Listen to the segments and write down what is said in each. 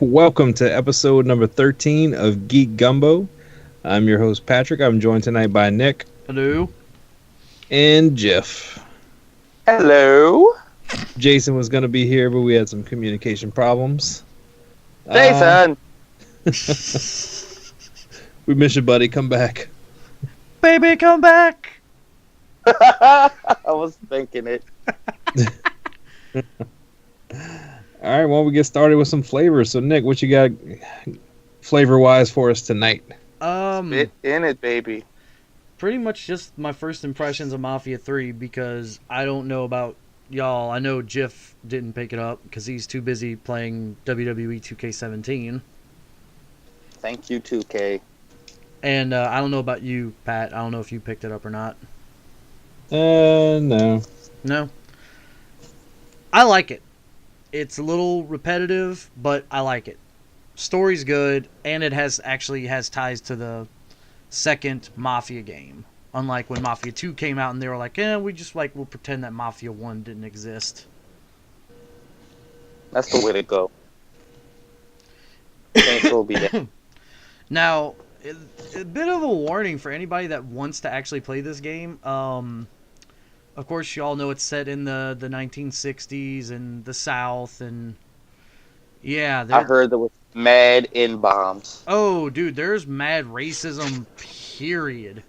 Welcome to episode number 13 of Geek Gumbo. I'm your host, Patrick. I'm joined tonight by Nick. Hello. And Jeff. Hello. Jason was going to be here, but we had some communication problems. Jason! We miss you, buddy. Come back. Baby, come back! I was thinking it. All right, well, we get started with some flavors. So, Nick, what you got flavor-wise for us tonight? Spit in it, baby. Pretty much just my first impressions of Mafia 3, because I don't know about y'all. I know Jiff didn't pick it up because he's too busy playing WWE 2K17. Thank you, 2K. And I don't know about you, Pat. I don't know if you picked it up or not. No. No? I like it. It's a little repetitive, but I like it. Story's good, and it actually has ties to the second Mafia game. Unlike when Mafia 2 came out and they were like, we'll pretend that Mafia 1 didn't exist. That's the way to go. Saints will be there. Now, a bit of a warning for anybody that wants to actually play this game. Of course, you all know it's set in the 1960s and the South, and yeah. I heard there was mad N-bombs. Oh, dude, there's mad racism, period.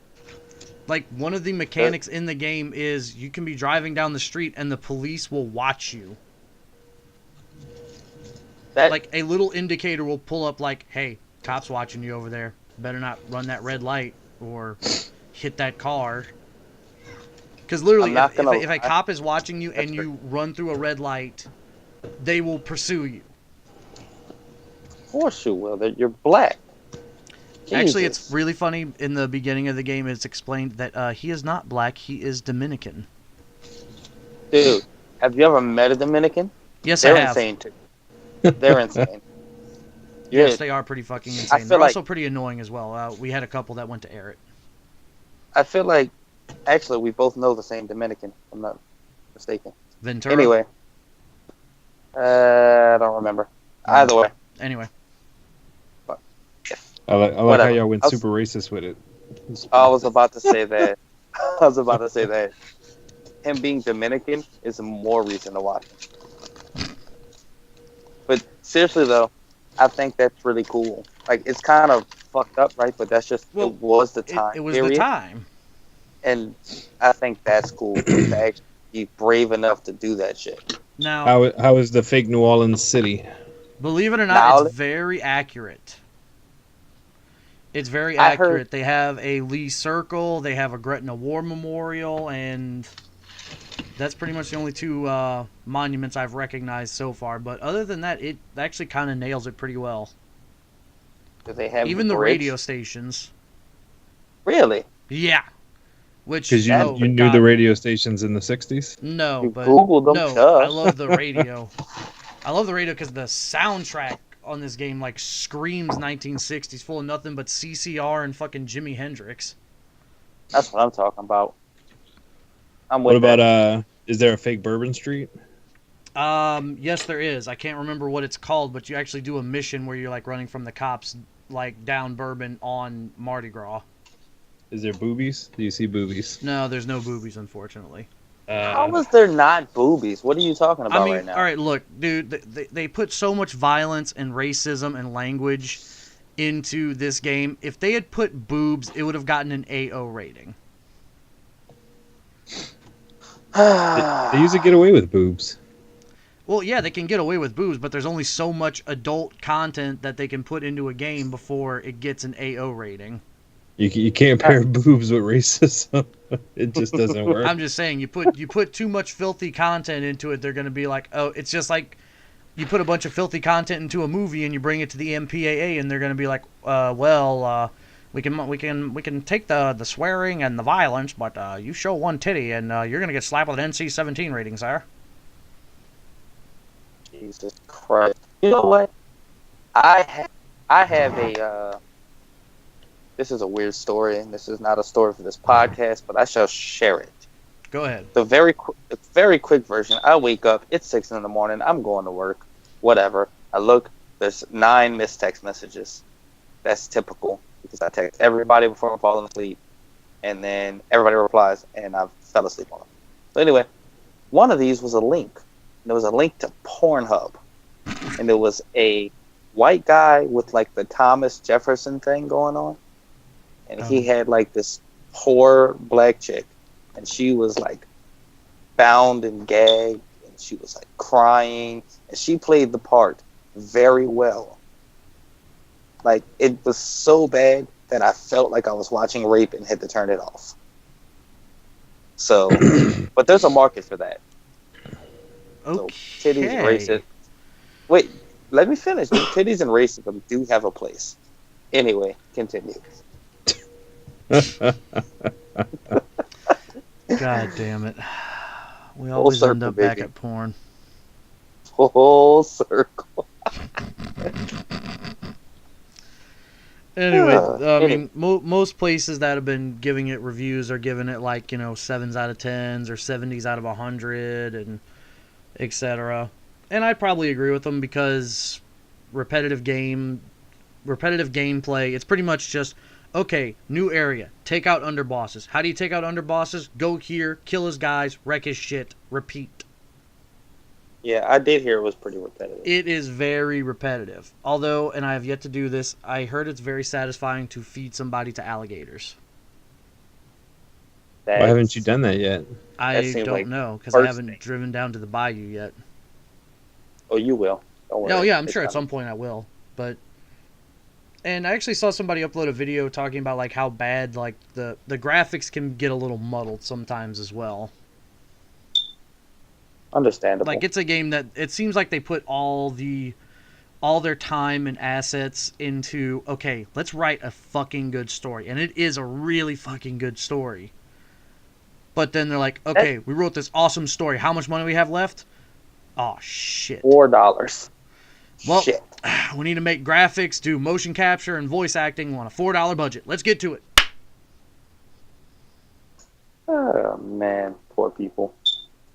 Like, one of the mechanics in the game is you can be driving down the street and the police will watch you. Like, a little indicator will pull up like, hey, cops watching you over there. Better not run that red light or hit that car. Because literally, if a cop is watching you and you run through a red light, they will pursue you. Of course you will. You're black. Jesus. Actually, it's really funny. In the beginning of the game, it's explained that he is not black. He is Dominican. Dude, have you ever met a Dominican? Yes, They're I have. insane, too. They're insane. Yes, they are pretty fucking insane. They're like, also pretty annoying as well. We had a couple that went to air it. I feel like, actually, we both know the same Dominican, if I'm not mistaken. Ventura? Anyway. I don't remember. Either way. Anyway. I like how y'all went super racist with it. I was about to say that. Him being Dominican is more reason to watch it. But seriously, though, I think that's really cool. Like, it's kind of fucked up, right? But that's just, it was the time. It was the time. And I think that's cool to actually be brave enough to do that shit. Now, how is the fake New Orleans city? Believe it or not, it's very accurate. It's very accurate. They have a Lee Circle, they have a Gretna War Memorial, and that's pretty much the only two monuments I've recognized so far. But other than that, it actually kind of nails it pretty well. Do they have even the radio stations? Really? Yeah. Because you knew the radio stations in the 60s? No, you but Googled them. No, I love the radio. I love the radio because the soundtrack on this game like screams 1960s, full of nothing but CCR and fucking Jimi Hendrix. That's what I'm talking about. What about is there a fake Bourbon Street? Yes, there is. I can't remember what it's called, but you actually do a mission where you're like running from the cops, like down Bourbon on Mardi Gras. Is there boobies? Do you see boobies? No, there's no boobies, unfortunately. How is there not boobies? What are you talking about right now? All right, look, dude, they put so much violence and racism and language into this game. If they had put boobs, it would have gotten an AO rating. They usually get away with boobs. Well, yeah, they can get away with boobs, but there's only so much adult content that they can put into a game before it gets an AO rating. You can't pair boobs with racism. It just doesn't work. I'm just saying, you put too much filthy content into it, they're going to be like, oh, it's just like you put a bunch of filthy content into a movie and you bring it to the MPAA, and they're going to be like, we can take the swearing and the violence, but you show one titty and you're going to get slapped with an NC-17 rating, sir. Jesus Christ! You know what? I have a. This is a weird story, and this is not a story for this podcast, but I shall share it. Go ahead. The very quick version. I wake up. It's 6 in the morning. I'm going to work. Whatever. I look. There's 9 missed text messages. That's typical because I text everybody before I'm falling asleep, and then everybody replies, and I fell asleep on them. So anyway, one of these was a link. There was a link to Pornhub, and there was a white guy with like the Thomas Jefferson thing going on, and he had like this poor black chick, and she was like bound and gagged, and she was like crying, and she played the part very well. Like, it was so bad that I felt like I was watching rape and had to turn it off. So, but there's a market for that. Okay. So, titties and racism. Wait, let me finish. Titties and racism do have a place. Anyway, continue. God damn it. We always end up back at porn. Full circle. Anyway, I mean, most places that have been giving it reviews are giving it like, 7s out of 10s or 70s out of 100 and etc. And I'd probably agree with them because repetitive gameplay, it's pretty much just, okay, new area, take out underbosses. How do you take out underbosses? Go here, kill his guys, wreck his shit, repeat. Yeah, I did hear it was pretty repetitive. It is very repetitive. Although, and I have yet to do this, I heard it's very satisfying to feed somebody to alligators. Why haven't you done that yet? I don't know, because I haven't driven down to the bayou yet. Oh, you will. Don't worry. Oh, yeah, I'm sure at some point I will. But, and I actually saw somebody upload a video talking about like how bad like the graphics can get a little muddled sometimes as well. Understandable. Like, it's a game that it seems like they put all their time and assets into, okay, let's write a fucking good story. And it is a really fucking good story. But then they're like, okay, we wrote this awesome story. How much money we have left? Oh, shit. $4. Well, shit. We need to make graphics, do motion capture, and voice acting on a $4 budget. Let's get to it. Oh, man. Poor people.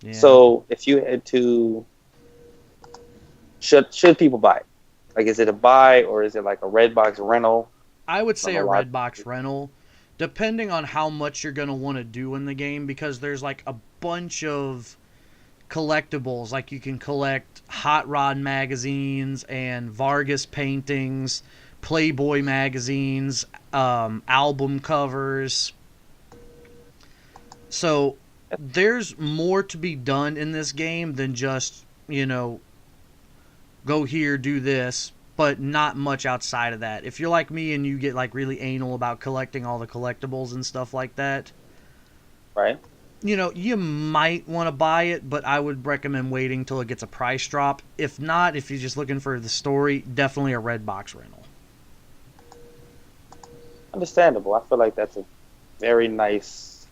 Yeah. So, if you had to... Should people buy it? Like, is it a buy, or is it like a Redbox rental? I would say a Redbox rental, depending on how much you're going to want to do in the game, because there's like a bunch of collectibles. Like, you can collect Hot Rod magazines and Vargas paintings, Playboy magazines, album covers. So there's more to be done in this game than just, go here, do this, but not much outside of that. If you're like me and you get like really anal about collecting all the collectibles and stuff like that, right? You might want to buy it, but I would recommend waiting till it gets a price drop. If not, if you're just looking for the story, definitely a Redbox rental. Understandable. I feel like that's a very nice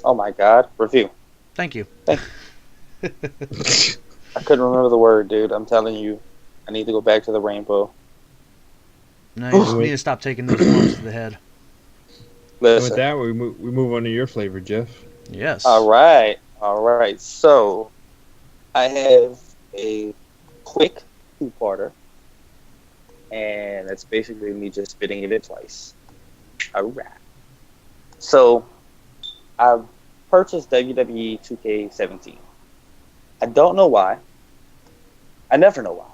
oh my god, review. Thank you. I couldn't remember the word, dude. I'm telling you, I need to go back to the rainbow. No, you just need to stop taking those bumps to the head. Listen. With that, we move on to your flavor, Jeff. Yes. All right. So, I have a quick two-parter, and it's basically me just spitting it in twice. All right. So, I've purchased WWE 2K17. I don't know why. I never know why.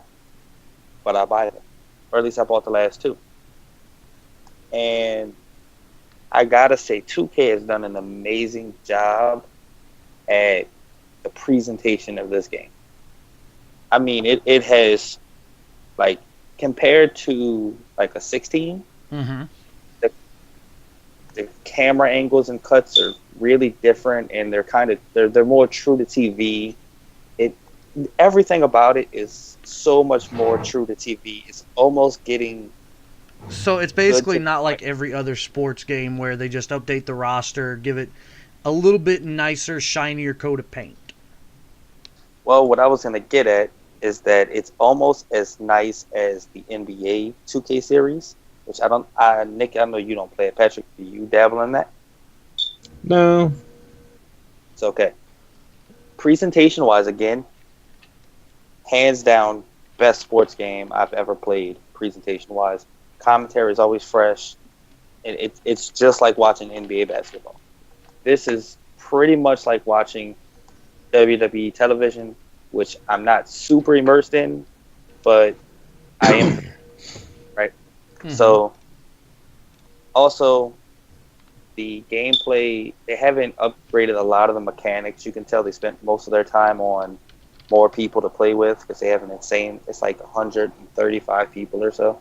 But I buy them. Or at least I bought the last two. And I gotta say, 2K has done an amazing job at the presentation of this game. I mean, it has, like, compared to, like, a 16, mm-hmm. the camera angles and cuts are really different, and they're more true to TV. everything about it is so much more true to TV. It's almost getting So it's good basically to the not point. like every other sports game where they just update the roster, give it a little bit nicer, shinier coat of paint. Well, what I was gonna get at is that it's almost as nice as the NBA 2K series, which Nick, I know you don't play it. Patrick, do you dabble in that? No. It's okay. Presentation wise, again, hands down, best sports game I've ever played. Presentation wise, commentary is always fresh, and it's just like watching NBA basketball. This is pretty much like watching WWE television, which I'm not super immersed in, but I am right. Mm-hmm. So also the gameplay, they haven't upgraded a lot of the mechanics. You can tell they spent most of their time on more people to play with because they have an insane. It's like 135 people or so.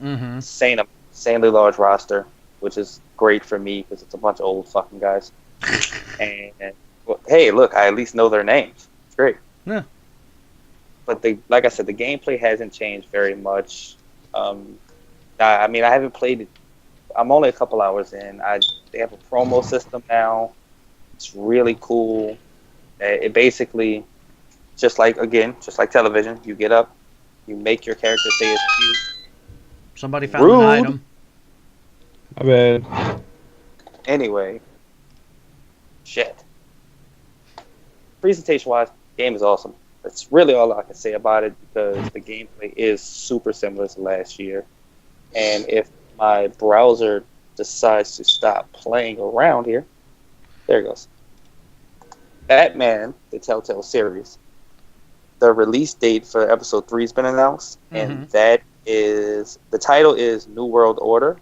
Mm-hmm. Insanely large roster, which is great for me because it's a bunch of old fucking guys. And well, hey, look, I at least know their names. It's great. Yeah. But like I said, the gameplay hasn't changed very much. I mean, I haven't played it. I'm only a couple hours in. They have a promo system now. It's really cool. It basically just like television. You get up, you make your character say it's cute. Somebody found an Rude. item. My bad. Anyway, shit. Presentation wise, game is awesome. That's really all I can say about it because the gameplay is super similar to last year. And if my browser decides to stop playing around here, there it goes. Batman, the Telltale series, the release date for episode 3 has been announced, Mm-hmm. and that is the title is New World Order,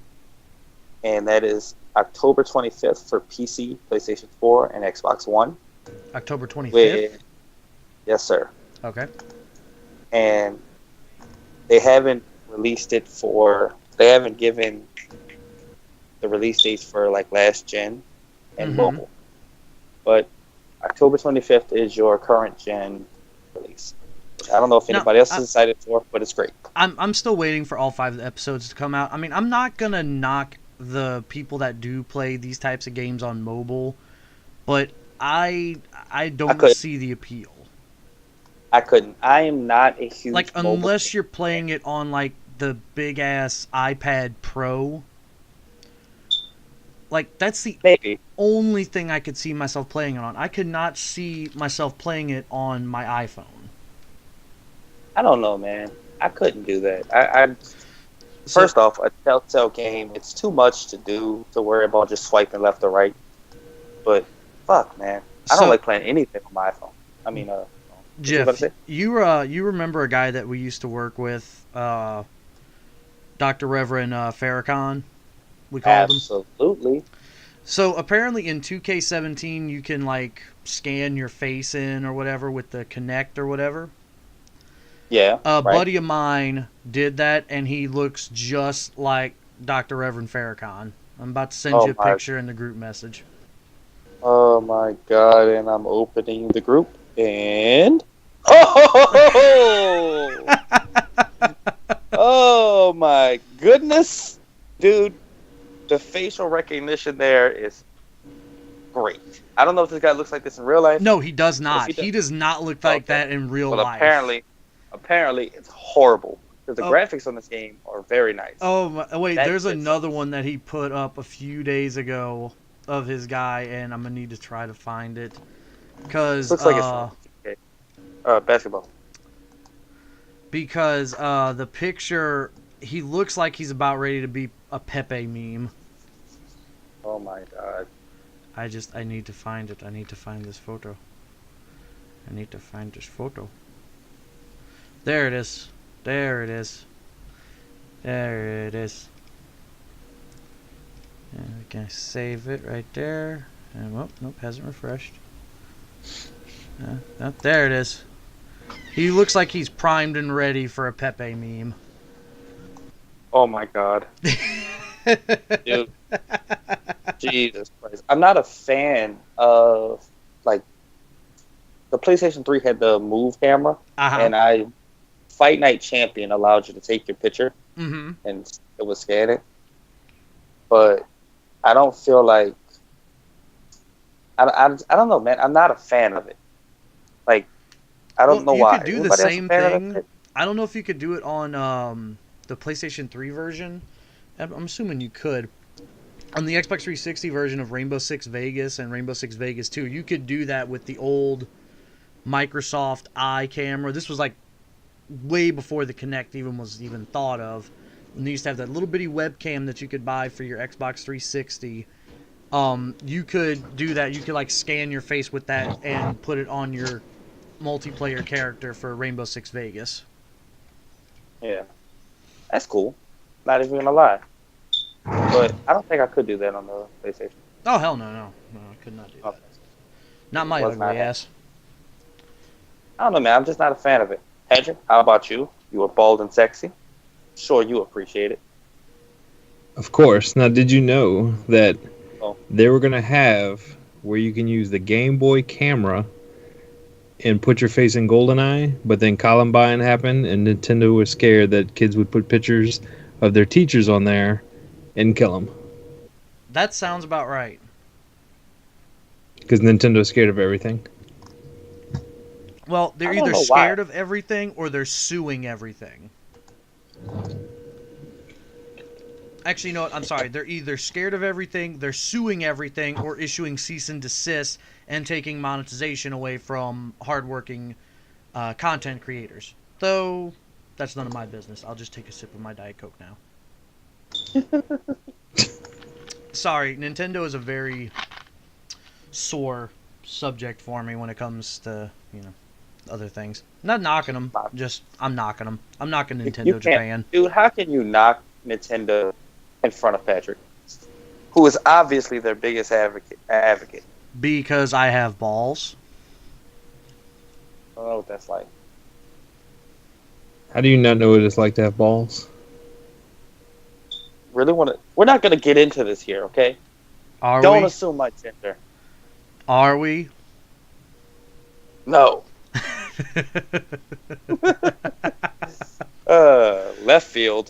and that is October 25th for PC, PlayStation 4, and Xbox One. October 25th. With yes, sir. Okay. And they haven't released it for. They haven't given the release dates for like last gen and Mm-hmm. mobile, but October 25th is your current gen release. I don't know if anybody else is excited for, but it's great. I'm still waiting for all 5 episodes to come out. I mean, I'm not gonna knock the people that do play these types of games on mobile, but I don't see the appeal. I couldn't. I am not a huge like mobile unless you're fan. playing it on like the big ass iPad Pro. Like that's the Maybe. only thing I could see myself playing it on. I could not see myself playing it on my iPhone. I don't know, man. I couldn't do that. First off, a Telltale game, it's too much to do to worry about just swiping left or right. But fuck, man, I don't like playing anything on my iPhone. I mean, Jeff, you remember a guy that we used to work with, Dr. Reverend Farrakhan? We called him. Absolutely. So apparently in 2K17 you can like scan your face in or whatever with the Kinect or whatever. Yeah. A buddy of mine did that, and he looks just like Dr. Reverend Farrakhan. I'm about to send you a picture in the group message. Oh my god! And I'm opening the group, and oh, oh my goodness, dude! The facial recognition there is great. I don't know if this guy looks like this in real life. No, he does not. He does not look like that in real life. Apparently, it's horrible. Because the graphics on this game are very nice. Oh, wait, there's another one that he put up a few days ago of his guy, and I'm going to need to try to find it. Because, looks like it's basketball. Because the picture, he looks like he's about ready to be a Pepe meme. Oh my god. I need to find it. I need to find this photo. There it is. There it is. And we can save it right there. And, well, nope, hasn't refreshed. There it is. He looks like he's primed and ready for a Pepe meme. Oh my god. Dude. Jesus Christ. I'm not a fan of, like, the PlayStation 3 had the Move camera, Uh-huh. and Fight Night Champion allowed you to take your picture, Mm-hmm. and it would scan it. But I don't feel like I don't know, man. I'm not a fan of it. Like, I don't know You why. could do the Anybody else a same fan of that thing. shit? I don't know if you could do it on the PlayStation 3 version. I'm assuming you could. On the Xbox 360 version of Rainbow Six Vegas and Rainbow Six Vegas 2, you could do that with the old Microsoft Eye camera. This was like way before the Kinect was even thought of. And they used to have that little bitty webcam that you could buy for your Xbox 360. You could do that. You could like scan your face with that and put it on your multiplayer character for Rainbow Six Vegas. Yeah, that's cool. Not even gonna lie, but I don't think I could do that on the PlayStation. Oh hell no, I could not do that. Okay. Not my Was ugly not ass. I don't know, man. I'm just not a fan of it. Hedger, how about you? You were bald and sexy. Sure, you appreciate it. Of course. Now, did you know that Oh. they were going to have where you can use the Game Boy camera and put your face in GoldenEye, but then Columbine happened, and Nintendo was scared that kids would put pictures of their teachers on there and kill them. That sounds about right. Because Nintendo's scared of everything. Well, they're I don't either know scared why. of everything or they're suing everything. Actually, you know what? I'm sorry. They're either scared of everything, they're suing everything, or issuing cease and desist and taking monetization away from hardworking content creators. Though, that's none of my business. I'll just take a sip of my Diet Coke now. Sorry, Nintendo is a very sore subject for me when it comes to, other things. Not knocking them, just I'm knocking them. I'm knocking Nintendo You can't, Japan. dude. How can you knock Nintendo in front of Patrick, who is obviously their biggest advocate? Because I have balls. I don't know what that's like. How do you not know what it's like to have balls? Really want to? We're not going to get into this here, okay? Don't assume my gender. Are we? No. Left field.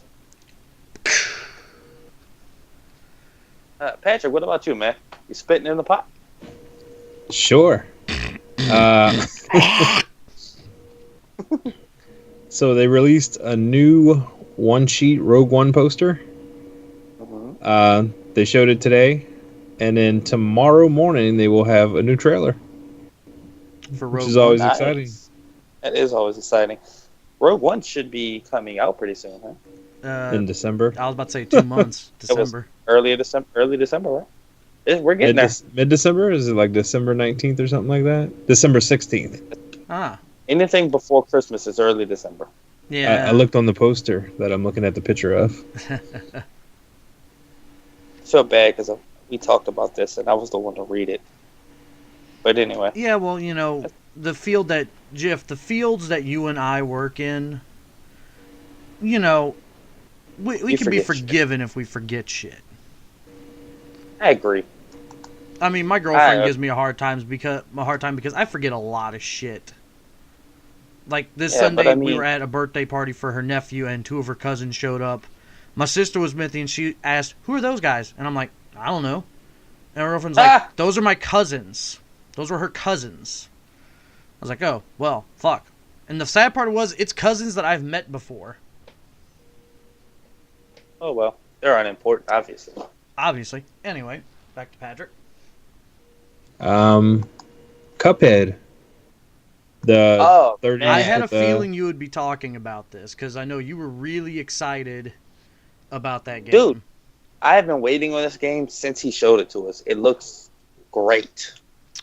Patrick, what about you, man? You spitting in the pot? Sure. So they released a new one-sheet Rogue One poster. Mm-hmm. They showed it today, and then tomorrow morning they will have a new trailer. For Rogue which is always One. exciting. That is always exciting. Rogue One should be coming out pretty soon, huh? In December. I was about to say 2 months. December. Early December, right? We're getting there. Mid-December? Is it like December 19th or something like that? December 16th. Ah. Anything before Christmas is early December. Yeah. I looked on the poster that I'm looking at the picture of. I feel bad because we talked about this and I was the one to read it. But anyway. Yeah, well, the fields that you and I work in, we can be forgiven if we forget shit. I agree. I mean, my girlfriend gives me a hard time because I forget a lot of shit. Like this Sunday, we were at a birthday party for her nephew, and 2 of her cousins showed up. My sister was with me, and she asked, "Who are those guys?" And I'm like, "I don't know." And her girlfriend's like, "Those are my cousins. Those were her cousins." I was like, "Oh, well, fuck." And the sad part was, it's cousins that I've met before. Oh, well. They're unimportant, obviously. Obviously. Anyway, back to Patrick. Cuphead. I had a feeling you would be talking about this, because I know you were really excited about that game. Dude, I have been waiting on this game since he showed it to us. It looks great.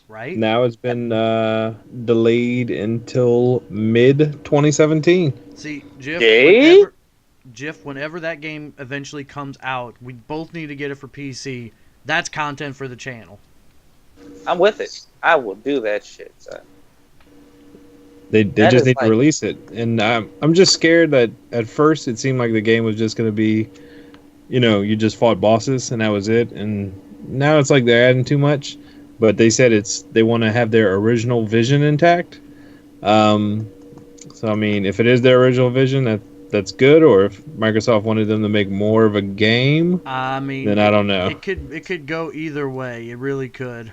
Right? Now it's been delayed until mid-2017. See, Jiff, whenever that game eventually comes out, we both need to get it for PC. That's content for the channel. I'm with it. I will do that shit, son. They just need to release it. And I'm just scared that at first it seemed like the game was just going to be, you just fought bosses and that was it. And now it's like they're adding too much. but they said they want to have their original vision intact. Um, so I mean, if it is their original vision, that's good. Or if Microsoft wanted them to make more of a game, I mean, then I don't know. it could go either way. It really could.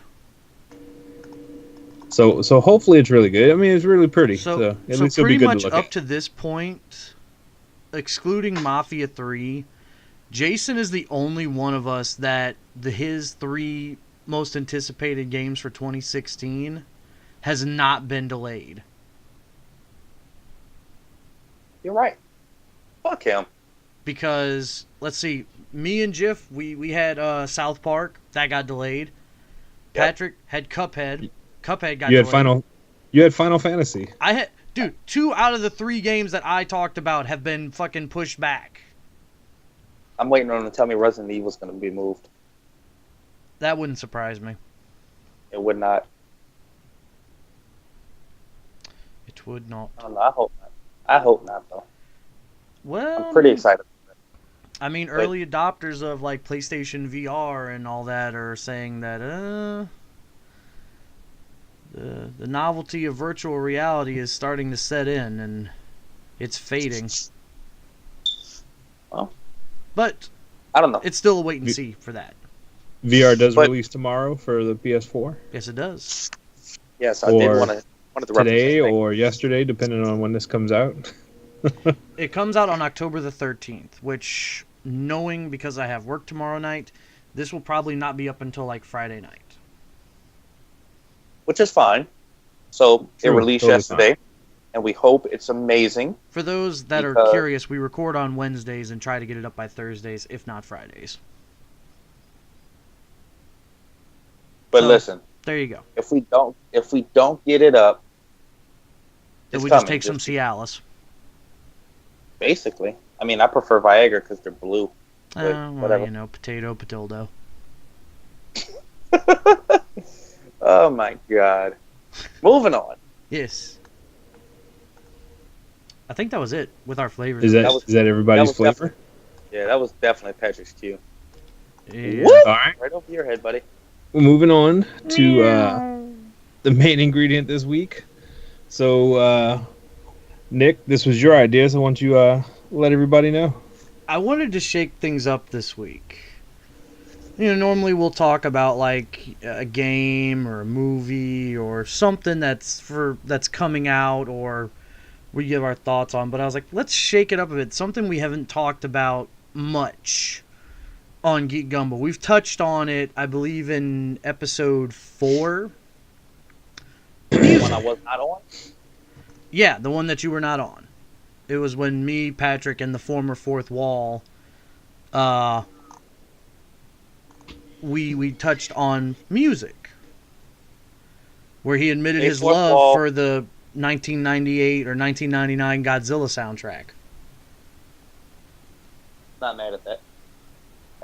So hopefully it's really good. I mean, it's really pretty. So at least it'll be pretty good to much look up at. to this point, excluding Mafia 3, Jason is the only one of us that his 3 most anticipated games for 2016 has not been delayed. You're right. Fuck him. Because let's see, me and Jiff, we had South Park that got delayed. Yep. Patrick had Cuphead. Cuphead got You had delayed. You had Final Fantasy. I had, dude, 2 out of the 3 games that I talked about have been fucking pushed back. I'm waiting on them to tell me Resident Evil's going to be moved. That wouldn't surprise me. It would not. It would not. I don't know. I hope not. I hope not, though. Well, I'm pretty excited. I mean, early adopters of like PlayStation VR and all that are saying that the novelty of virtual reality is starting to set in and it's fading. Well, but I don't know. It's still a wait and see for that. VR does release tomorrow for the PS4. Yes, it does. Yes, I did want to today or yesterday, depending on when this comes out. It comes out on October the 13th, which, knowing because I have work tomorrow night, this will probably not be up until like Friday night. Which is fine. So it released yesterday, and we hope it's amazing. For those that are curious, we record on Wednesdays and try to get it up by Thursdays, if not Fridays. But listen, there you go. If we don't get it up, then we just take some Cialis. Basically, I mean, I prefer Viagra because they're blue. Well, whatever. You know, potato. Oh my god! Moving on. Yes. I think that was it with our flavors. Is that everybody's flavor? Yeah, that was definitely Patrick's cue. Yeah. All right over your head, buddy. Well, moving on to the main ingredient this week. So, Nick, this was your idea, so why don't you let everybody know? I wanted to shake things up this week. You know, normally we'll talk about like a game or a movie or something that's coming out or we give our thoughts on, but I was like, let's shake it up a bit. Something we haven't talked about much on Geek Gumbo. We've touched on it, I believe, in episode 4. The one I was not on? Yeah, the one that you were not on. It was when me, Patrick, and the former Fourth Wall, we touched on music, where he admitted his love for the 1998 or 1999 Godzilla soundtrack. Not mad at that.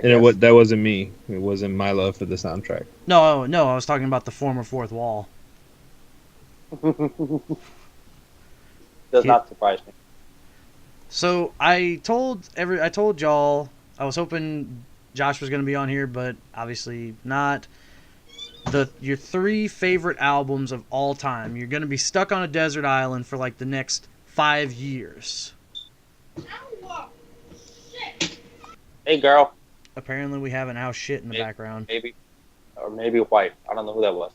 And that wasn't me. It wasn't my love for the soundtrack. No, I was talking about the former Fourth Wall. Does not surprise me. So I told y'all I was hoping Josh was going to be on here, but obviously not. Your 3 favorite albums of all time. You're going to be stuck on a desert island for like the next 5 years. Hey, girl. Apparently we have an owl shit in the background. Maybe white. I don't know who that was.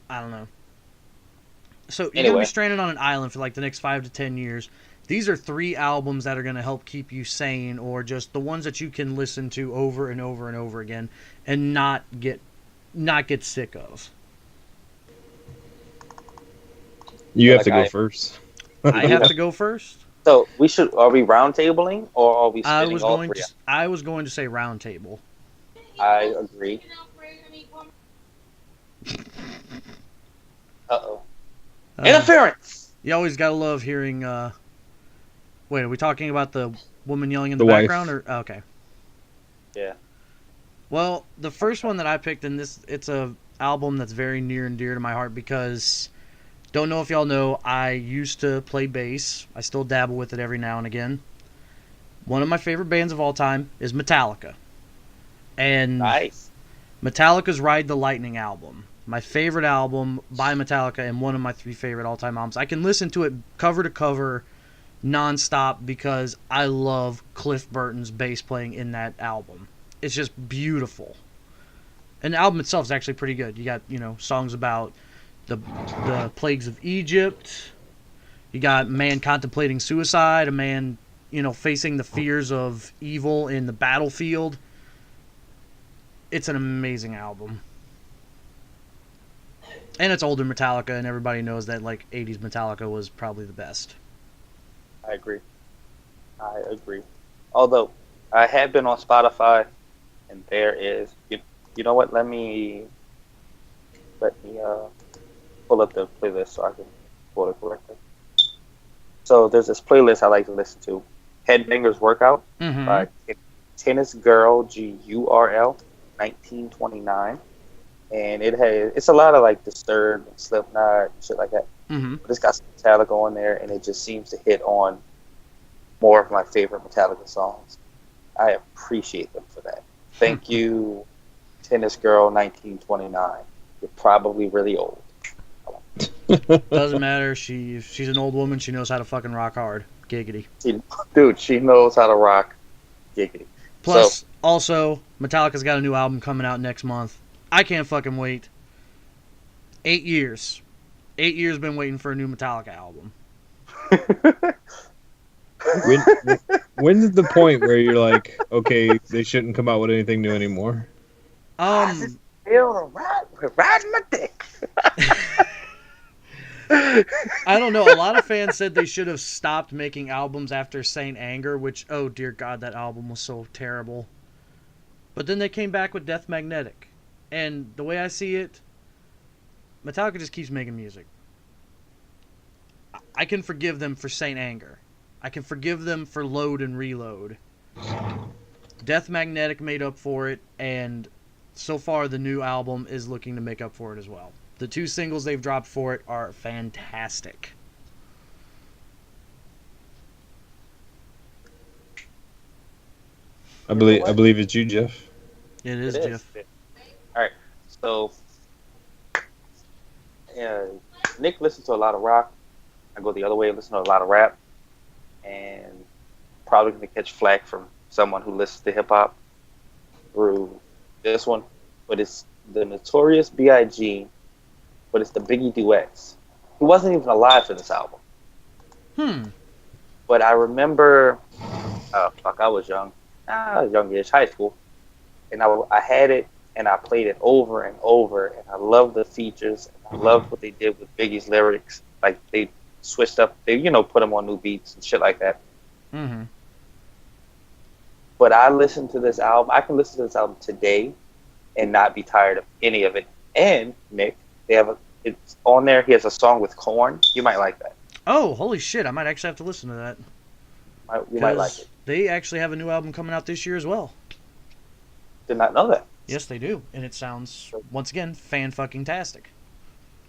I don't know. So you're going to be stranded on an island for like the next 5 to 10 years. These are 3 albums that are going to help keep you sane, or just the ones that you can listen to over and over and over again and not get sick of. You have to go first. I have to go first? So are we round tabling or are we spinning all 3? I was going to say round table. I agree. Uh-oh. Interference! You always gotta love hearing, wait, are we talking about the woman yelling in the wife. background? Or okay. Yeah. Well, the first one that I picked in this, it's a album that's very near and dear to my heart because, don't know if y'all know, I used to play bass. I still dabble with it every now and again. One of my favorite bands of all time is Metallica. And nice. Metallica's Ride the Lightning album. My favorite album by Metallica and one of my 3 favorite all-time albums. I can listen to it cover to cover nonstop because I love Cliff Burton's bass playing in that album. It's just beautiful. And the album itself is actually pretty good. You got, songs about the plagues of Egypt. You got a man contemplating suicide, a man, facing the fears of evil in the battlefield. It's an amazing album. And it's older Metallica, and everybody knows that, 80s Metallica was probably the best. I agree. Although, I have been on Spotify, and there is... You know what? Let me pull up the playlist so I can quote it correctly. So there's this playlist I like to listen to, Headbangers Workout by Tennis Girl GURL 1929, and it's a lot of Disturbed and Slipknot shit like that. But it's got some Metallica on there, and it just seems to hit on more of my favorite Metallica songs. I appreciate them for that. Thank you, Tennis Girl 1929. You're probably really old. Doesn't matter. She's an old woman. She knows how to fucking rock hard. Giggity. She knows how to rock. Giggity. Plus, also, Metallica's got a new album coming out next month. I can't fucking wait. 8 years. 8 years been waiting for a new Metallica album. When's the point where you're like, okay, they shouldn't come out with anything new anymore? I just feel riding my dick. I don't know. A lot of fans said they should have stopped making albums after Saint Anger, which, oh dear God, that album was so terrible. But then they came back with Death Magnetic. And the way I see it, Metallica just keeps making music. I can forgive them for Saint Anger. I can forgive them for Load and Reload. Death Magnetic made up for it, and so far the new album is looking to make up for it as well. The 2 singles they've dropped for it are fantastic. I believe it's you, Jeff. It is, Jeff. All right. So, Nick listens to a lot of rock. I go the other way and listen to a lot of rap. And probably going to catch flack from someone who listens to hip-hop through this one. But it's the Notorious B.I.G., but it's the Biggie duets. He wasn't even alive for this album. But I remember, I was young. Youngish, high school. And I had it, and I played it over and over, and I loved the features. I loved what they did with Biggie's lyrics. Like, they switched up, they, put them on new beats and shit like that. But I listened to this album, I can listen to this album today and not be tired of any of it. And, Nick, it's on there, he has a song with Korn. You might like that. Oh, holy shit, I might actually have to listen to that. You might like it. They actually have a new album coming out this year as well. Did not know that. Yes, they do. And it sounds, once again, fan-fucking-tastic.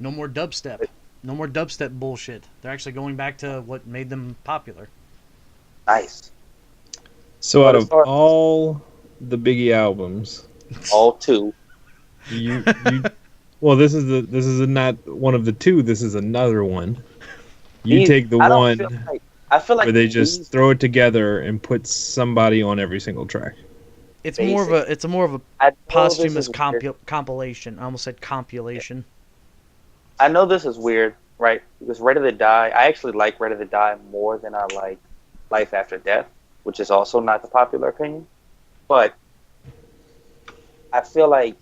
No more dubstep. No more dubstep bullshit. They're actually going back to what made them popular. Nice. So out of all the Biggie albums, all 2, you well, this is not one of the 2. This is another one. You take the one I feel like where they just throw it together and put somebody on every single track. It's more of a posthumous compilation. I almost said compilation. I know this is weird, right? Because Ready to Die, I actually like Ready to Die more than I like Life After Death, which is also not the popular opinion. But I feel like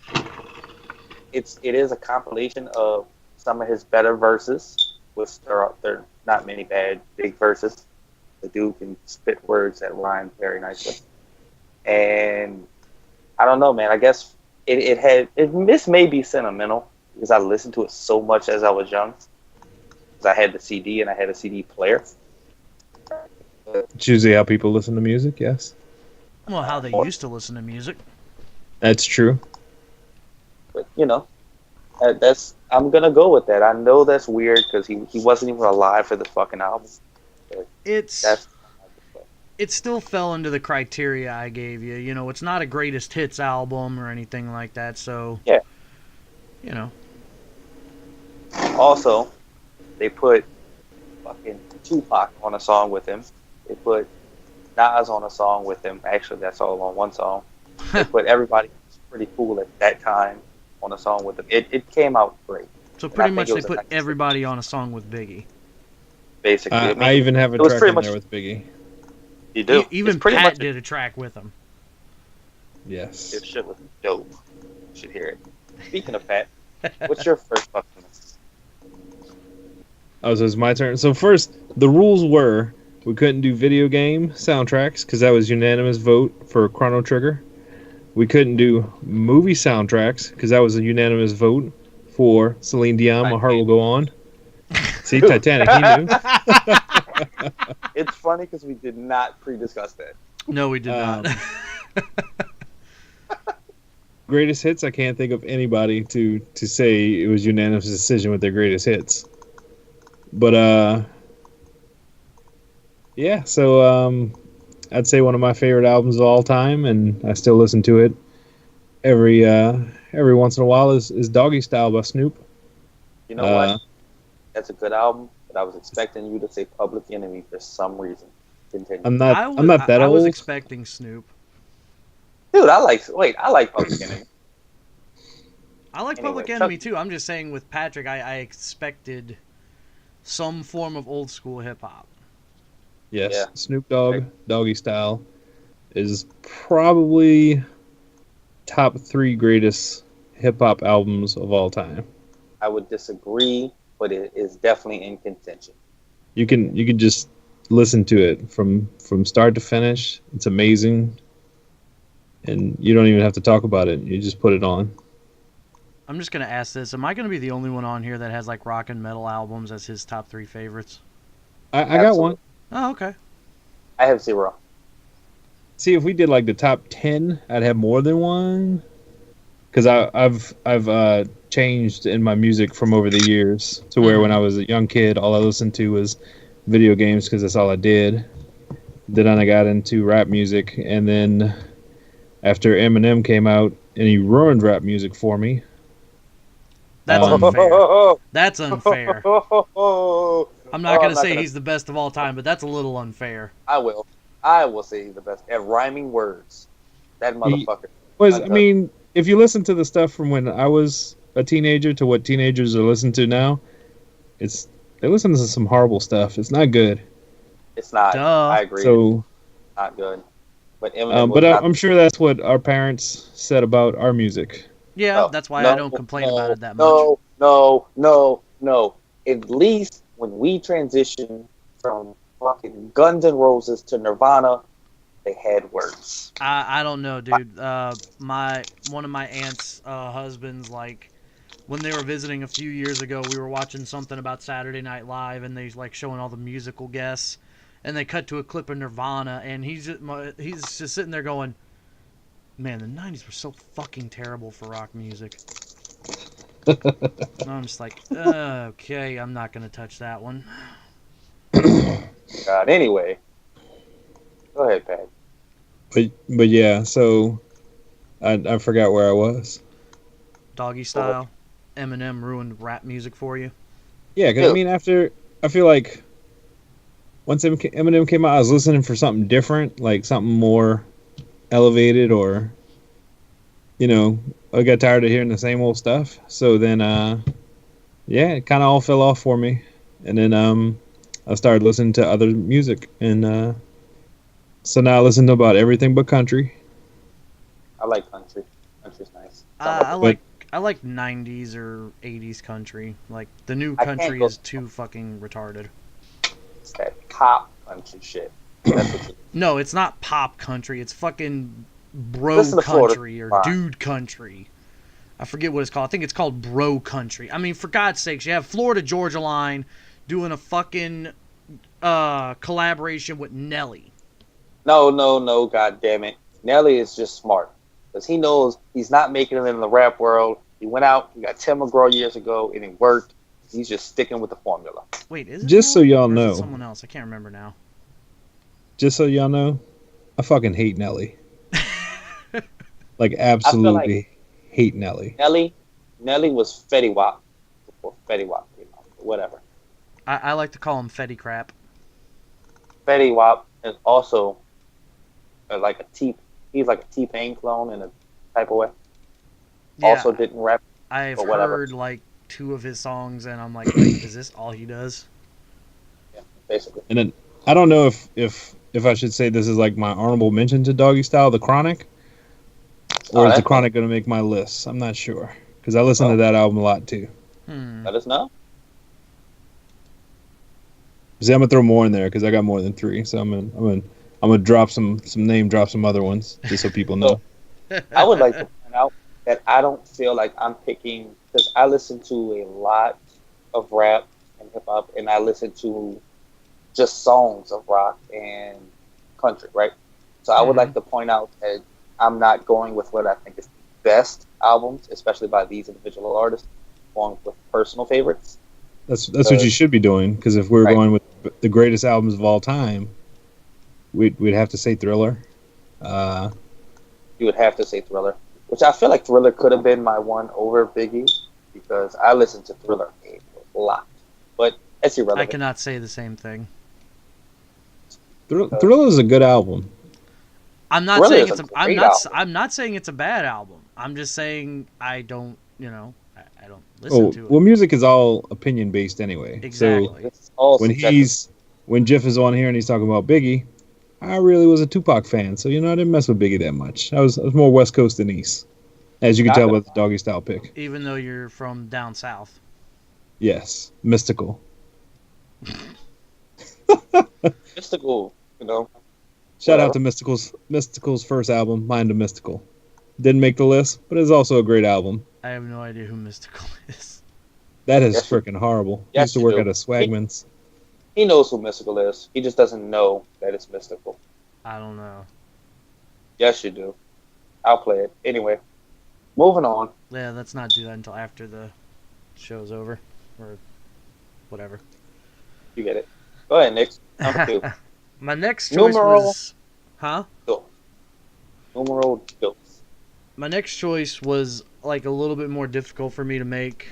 it is a compilation of some of his better verses, which there are not many big verses. The dude can spit words that rhyme very nicely. And I don't know, man. I guess this may be sentimental because I listened to it so much as I was young. Because I had the CD and I had a CD player. It's usually how people listen to music, yes. Well, how they used to listen to music. That's true. But, I'm going to go with that. I know that's weird because he wasn't even alive for the fucking album. It's it still fell into the criteria I gave you. You know, it's not a greatest hits album or anything like that. So Yeah. You know. Also, they put fucking Tupac on a song with him. They put Nas on a song with him. Actually, that's all on one song. They put everybody who's pretty cool at that time on a song with him. It came out great. So And I pretty think much it they was a put nice everybody on a song with Biggie. basically. I mean, I even have a it was track pretty in much there with Biggie. you do. Even it's pretty Pat much did a track with him. Yes. This shit was dope. You should hear it. Speaking of Pat, what's your first fucking? Oh, so it's my turn. So first, the rules were we couldn't do video game soundtracks because that was unanimous vote for Chrono Trigger. We couldn't do movie soundtracks because that was a unanimous vote for Celine Dion. My heart will go on. See, Titanic. He knew. It's funny because we did not pre-discuss that. No, we did not. Greatest hits. I can't think of anybody to say it was unanimous decision with their greatest hits. But yeah. So I'd say one of my favorite albums of all time, and I still listen to it every once in a while. Is Doggy Style by Snoop. You know what? That's a good album, but I was expecting you to say Public Enemy for some reason. Continue. I'm not that old. I was expecting Snoop. Dude, I like Public Enemy. I like Public Enemy too. I'm just saying with Patrick, I expected some form of old school hip hop. Yes, yeah. Snoop Dogg, Doggy Style is probably top 3 greatest hip hop albums of all time. I would disagree, but it is definitely in contention. You can just listen to it from start to finish. It's amazing, and you don't even have to talk about it. You just put it on. I'm just gonna ask this: am I gonna be the only one on here that has like rock and metal albums as his top 3 favorites? I got one. Oh, okay. I have 0. See, if we did like the top 10, I'd have more than one. Because I've changed in my music from over the years to where when I was a young kid, all I listened to was video games because that's all I did. Then I got into rap music, and then after Eminem came out and he ruined rap music for me. That's unfair. That's unfair. I'm not going to say he's the best of all time, but that's a little unfair. I will say he's the best at rhyming words. That motherfucker. I mean, if you listen to the stuff from when I was a teenager to what teenagers are listening to now, they listen to some horrible stuff. It's not good. It's not. Duh. I agree. So, it's not good. But I'm sure that's what our parents said about our music. Yeah, that's why I don't complain about it that much. No. At least when we transitioned from fucking Guns N' Roses to Nirvana, they had words. I don't know, dude. One of my aunt's husbands, like, when they were visiting a few years ago, we were watching something about Saturday Night Live, and they like showing all the musical guests, and they cut to a clip of Nirvana, and he's just sitting there going, "Man, the '90s were so fucking terrible for rock music." And I'm just like, okay, I'm not gonna touch that one. God, anyway, go ahead, Pat. But yeah, so I forgot where I was. Doggy Style. Eminem ruined rap music for you. Yeah, because I mean, I feel like once Eminem came out, I was listening for something different, like something more elevated, or I got tired of hearing the same old stuff. So then, it kind of all fell off for me, and then I started listening to other music, and so now I listen to about everything but country. I like country. Country's nice. I like 90s or 80s country. Like, the new country is too fucking retarded. It's that pop country shit. That's what No, it's not pop country. It's fucking bro country or dude country. I forget what it's called. I think it's called bro country. I mean, for God's sakes, you have Florida Georgia Line doing a fucking collaboration with Nelly. No, God damn it. Nelly is just smart. Because he knows he's not making it in the rap world. He went out, he got Tim McGraw years ago, and it worked. He's just sticking with the formula. Wait, is it just Nelly? So y'all or know, is it someone else? I can't remember now. just so y'all know, I fucking hate Nelly. Like I feel like absolutely hate Nelly. Nelly, Nelly was Fetty Wap before Fetty Wap came out. Whatever. I like to call him Fetty Crap. Fetty Wap is also like a T. He's like a T-Pain clone in a type of way. Yeah, Also didn't rap, I've but whatever. heard like 2 of his songs, and I'm like, wait, is this all he does? Yeah, basically. And then I don't know if I should say this is like my honorable mention to Doggy Style, The Chronic, or Oh, is The that's fine. Chronic going to make my list? I'm not sure because I listen to Well, that album a lot too. Hmm. let us know. See, I'm gonna throw more in there because I got more than three. So I'm gonna drop some name drop some other ones just so people So know. I would like to point out that I don't feel like I'm picking because I listen to a lot of rap and hip hop, and I listen to just songs of rock and country, right? So I would Hmm. like to point out that I'm not going with what I think is the best albums, especially by these individual artists. I'm going with personal favorites. That's what you should be doing because if we were Right, going with the greatest albums of all time, we'd have to say Thriller. Uh, you would have to say Thriller, which I feel like Thriller could have been my one over Biggie because I listened to Thriller a lot, but it's I irrelevant. cannot say the same thing. Because Thriller is a good album. I'm not Thriller saying is a it's a. I'm great not. album. I'm not saying it's a bad album. I'm just saying I don't. I don't listen Oh to well, it. music is all opinion based anyway. So Exactly. It's all when subjective. when Jeff is on here and he's talking about Biggie, I really was a Tupac fan, so I didn't mess with Biggie that much. I was more West Coast than East, as you can Not tell gonna by the Doggy Style pick. Even though you're from down south. Yes, mystical. mystical, Shout out whatever. to Mystical's first album, Mind of Mystical. Didn't make the list, but it's also a great album. I have no idea who Mystical is. That is Yes, you, freaking horrible. He used yes, to you work do. at a Swagman's. He knows who mystical is. He just doesn't know that it's mystical. I don't know. Yes, you do. I'll play it anyway. Moving on. Yeah, let's not do that until after the show's over, or whatever. You get it. Go ahead, Nick. Number two. My next choice Numero was, huh? dos. Numero dos. My next choice was like a little bit more difficult for me to make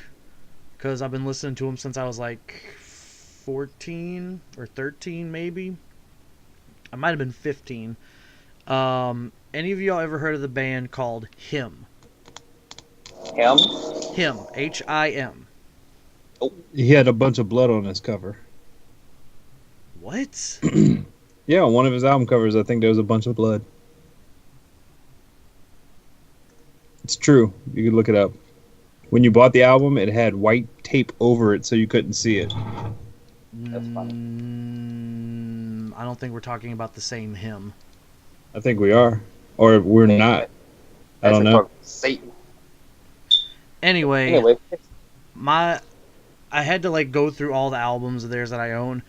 because I've been listening to him since I was like 14 or 13, maybe. I might have been 15. Any of y'all ever heard of the band called Him? Him. Him, Him. Oh, He had a bunch of blood on his cover. What? Yeah, on one of his album covers, I think there was a bunch of blood. It's true. You could look it up. When you bought the album, it had white tape over it so you couldn't see it. that's funny. I don't think we're talking about the same Him. I think we are. Or we're not. I That's don't like know. talking Satan. Anyway, Anyway, my I had to like go through all the albums of theirs that I own,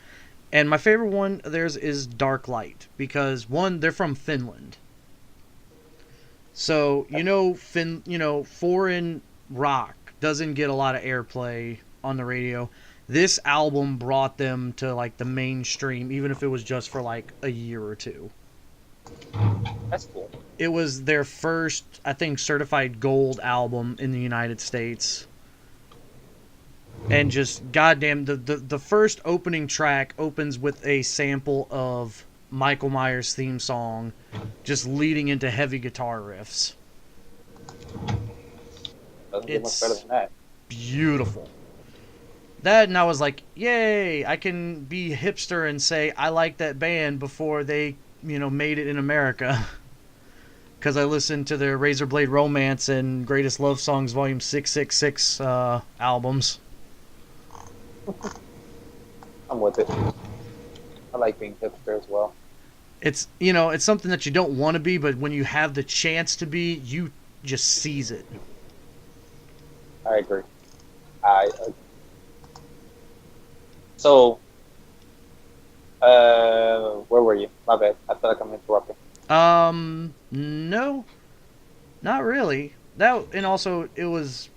and my favorite one of theirs is Dark Light because one, they're from Finland. So, foreign rock doesn't get a lot of airplay on the radio. This album brought them to like the mainstream, even if it was just for like a year or two. that's cool. It was their first, I think, certified gold album in the United States. And just goddamn, the first opening track opens with a sample of Michael Myers' theme song, just leading into heavy guitar riffs. Doesn't get much better It's than that. beautiful. That, and I was like, yay, I can be hipster and say I like that band before they, made it in America. Because I listened to their Razorblade Romance and Greatest Love Songs Volume 666 albums. I'm with it. I like being hipster as well. It's something that you don't want to be, but when you have the chance to be, you just seize it. I agree. I agree. So, where were you? My bad. I feel like I'm interrupting. No, not really. That, and also it was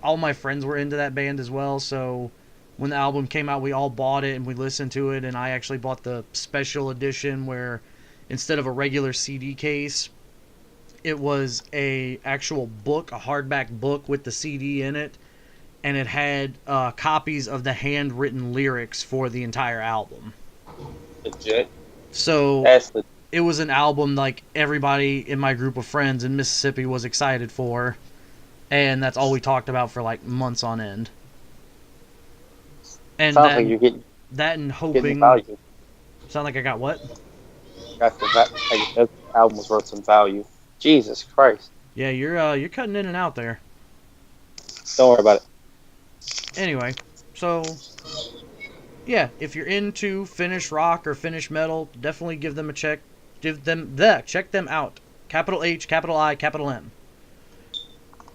all my friends were into that band as well, so When the album came out, we all bought it and we listened to it, and I actually bought the special edition where instead of a regular CD case, it was a actual book, a hardback book with the CD in it, and it had copies of the handwritten lyrics for the entire album. Legit. So it was an album like everybody in my group of friends in Mississippi was excited for, and that's all we talked about for like months on end. And sounds like you're getting that and hoping. Value. Sound like I got what? Got that album was worth some value. Jesus Christ. Yeah, you're cutting in and out there. Don't worry about it. Anyway, so yeah, if you're into Finnish rock or Finnish metal, definitely give them a check. Check them out. Capital H, capital I, capital M.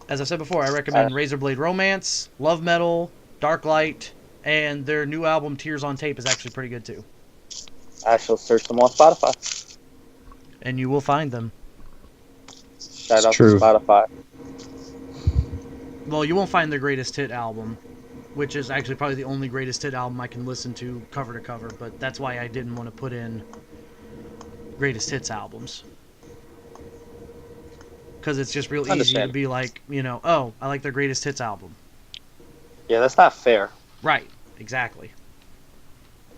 As I said before, I recommend Razorblade Romance, Love Metal, Dark Light, and their new album Tears on Tape is actually pretty good too. I shall search them on Spotify. And you will find them. Shout out to Spotify. Well, you won't find their greatest hit album, which is actually probably the only greatest hit album I can listen to cover to cover, but that's why I didn't want to put in greatest hits albums. Because it's just real easy to be like, oh, I like their greatest hits album. Yeah, that's not fair. Right, exactly.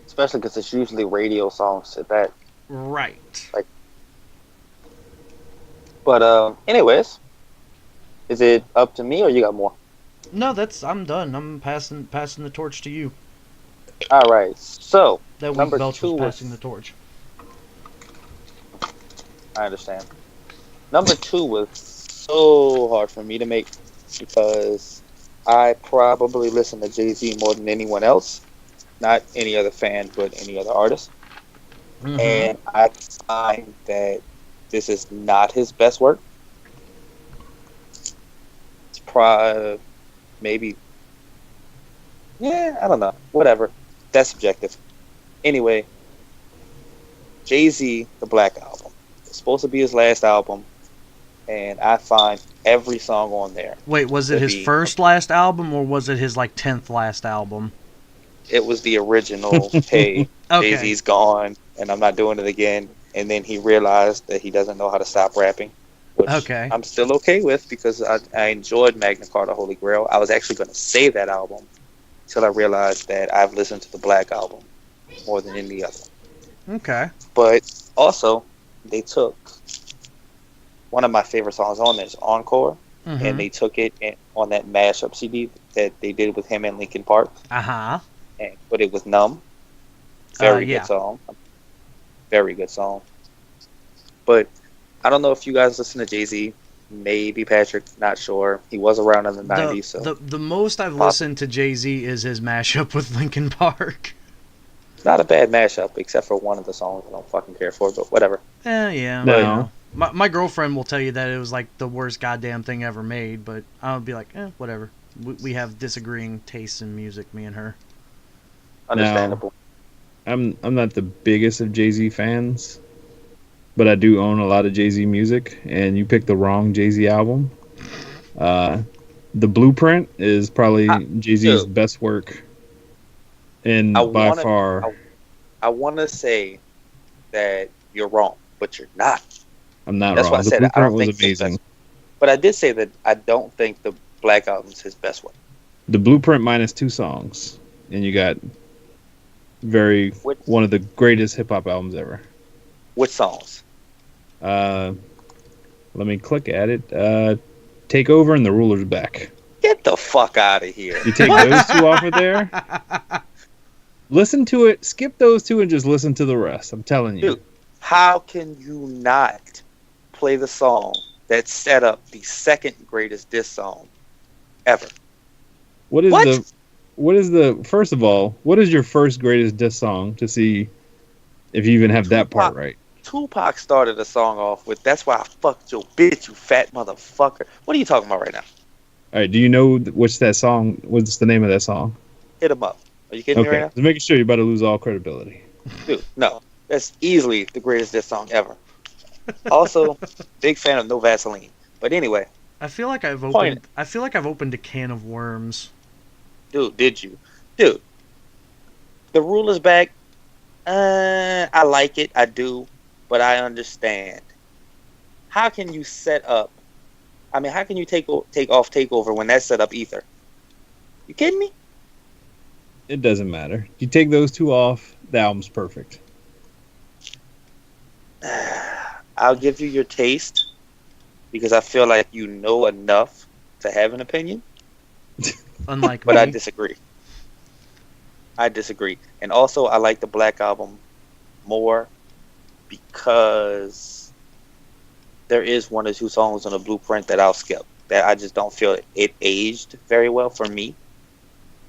Especially because it's usually radio songs at that. Right. But anyways, is it up to me or you got more? No, I'm done. I'm passing the torch to you. All right. So that number Belch 2 was passing the torch. I understand. Number 2 was so hard for me to make because I probably listen to Jay-Z more than anyone else. Not any other fan, but any other artist. Mm-hmm. And I find that this is not his best work. It's probably, maybe, I don't know. Whatever. That's subjective. Anyway, Jay-Z, the Black Album. It's supposed to be his last album, and I find every song on there. Wait, was it his first last album, or was it his 10th last album? It was the original. Hey, okay. Jay-Z's gone, and I'm not doing it again. And then he realized that he doesn't know how to stop rapping, which I'm still okay with because I enjoyed Magna Carta Holy Grail. I was actually going to say that album until I realized that I've listened to the Black Album more than any other. Okay. But also, they took one of my favorite songs on there is Encore, and they took it on that mashup CD that they did with him and Linkin Park. Uh-huh. But it was Numb. Very good song. Very good song. But I don't know if you guys listen to Jay-Z. Maybe Patrick, not sure. He was around in the 90s. So the most I've listened to Jay-Z is his mashup with Linkin Park. It's not a bad mashup, except for one of the songs I don't fucking care for, but whatever. Yeah. No. My girlfriend will tell you that it was the worst goddamn thing ever made, but I'll be like, whatever. We have disagreeing tastes in music, me and her. Understandable. I'm not the biggest of Jay-Z fans, but I do own a lot of Jay-Z music, and you picked the wrong Jay-Z album. The Blueprint is probably Jay-Z's best work, and by far. I want to say that you're wrong, but you're not. I'm not That's wrong. Why I the said Blueprint I don't was think amazing. But I did say that I don't think the Black Album is his best work. The Blueprint minus 2 songs, and you got one of the greatest hip hop albums ever. Which songs? Let me click at it. Take Over and The Ruler's Back. Get the fuck out of here. You take those 2 off of there. Listen to it. Skip those 2 and just listen to the rest. I'm telling you. Dude, how can you not play the song that set up the second greatest diss song ever? What is the first of all, what is your first greatest diss song to see if you even have that part right? Tupac started the song off with "That's why I fucked your bitch, you fat motherfucker." What are you talking about right now? All right, do you know what's that song? What's the name of that song? Hit 'em up. Are you kidding me right now? Just making sure you're about to lose all credibility. Dude, no. That's easily the greatest diss song ever. Also, big fan of No Vaseline. But anyway, I feel like I've opened a can of worms. Dude, did you? Dude, The rule is back. I like it. I do, but I understand. How can you set up? I mean, how can you take off Takeover when that's set up Ether? You kidding me? It doesn't matter. You take those two off, the album's perfect. I'll give you your taste because I feel like you know enough to have an opinion. Unlike but me. I disagree. I disagree. And also, I like the Black Album more because there is one or two songs on the Blueprint that I'll skip. That I just don't feel it aged very well for me.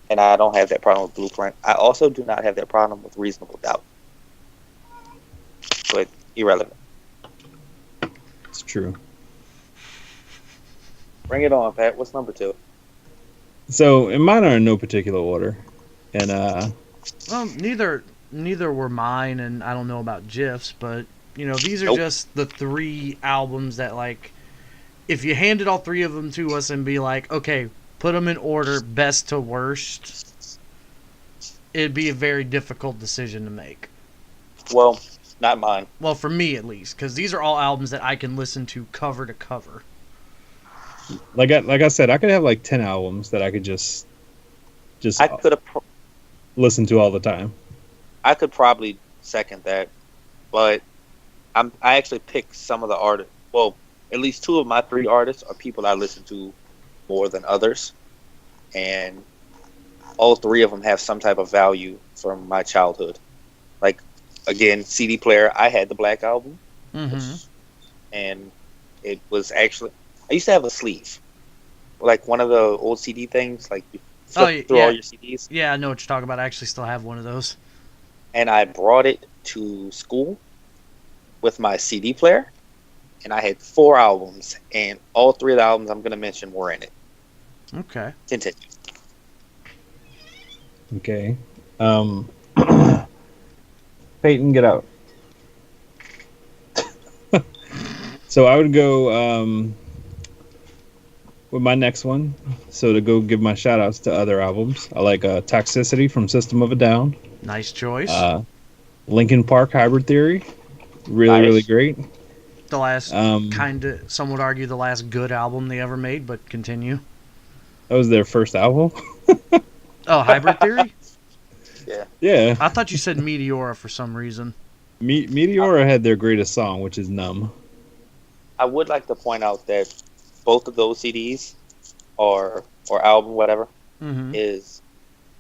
And I don't have that problem with Blueprint. I also do not have that problem with Reasonable Doubt. But irrelevant. It's true. Bring it on, Pat. What's number 2? So, and mine are in no particular order. And Well, neither were mine, and I don't know about GIFs, but these are Nope. just the 3 albums that, like, if you handed all 3 of them to us and be like, okay, put them in order, best to worst, it'd be a very difficult decision to make. Well, not mine. Well, for me at least, because these are all albums that I can listen to cover to cover. like I said, I could have like 10 albums that I could just I could listen to all the time. I could probably second that, but I actually picked some of the artists. Well, at least 2 of my 3 artists are people I listen to more than others, and all 3 of them have some type of value from my childhood. Like, again, CD player. I had the Black Album, and it was actually I used to have a sleeve, like one of the old CD things, like you flip through all your CDs. Yeah, I know what you're talking about. I actually still have one of those. And I brought it to school with my CD player, and I had 4 albums, and all 3 of the albums I'm going to mention were in it. Okay. Continue. Okay. Peyton, get out. So I would go with my next one. So to go give my shout outs to other albums, I like Toxicity from System of a Down. Nice choice. Linkin Park Hybrid Theory. Really great. The last, some would argue the last good album they ever made, but continue. That was their first album. Oh, Hybrid Theory? Yeah. I thought you said Meteora for some reason. Meteora had their greatest song, which is Numb. I would like to point out that both of those CDs or album, whatever, is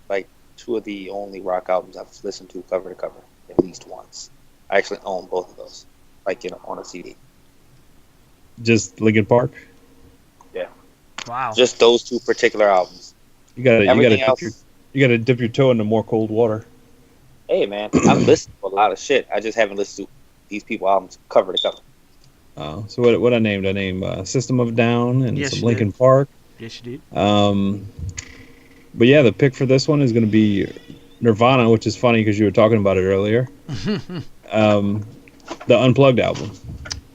like 2 of the only rock albums I've listened to cover to cover at least once. I actually own both of those, like, on a CD. Just Linkin Park? Yeah. Wow. Just those 2 particular albums. You gotta dip your toe into more cold water. Hey man, I've listened to a lot of shit. I just haven't listened to these people albums cover to cover. So what I named? I named System of a Down and some Linkin Park. Yes, you did. But yeah, the pick for this one is going to be Nirvana, which is funny because you were talking about it earlier. The Unplugged album.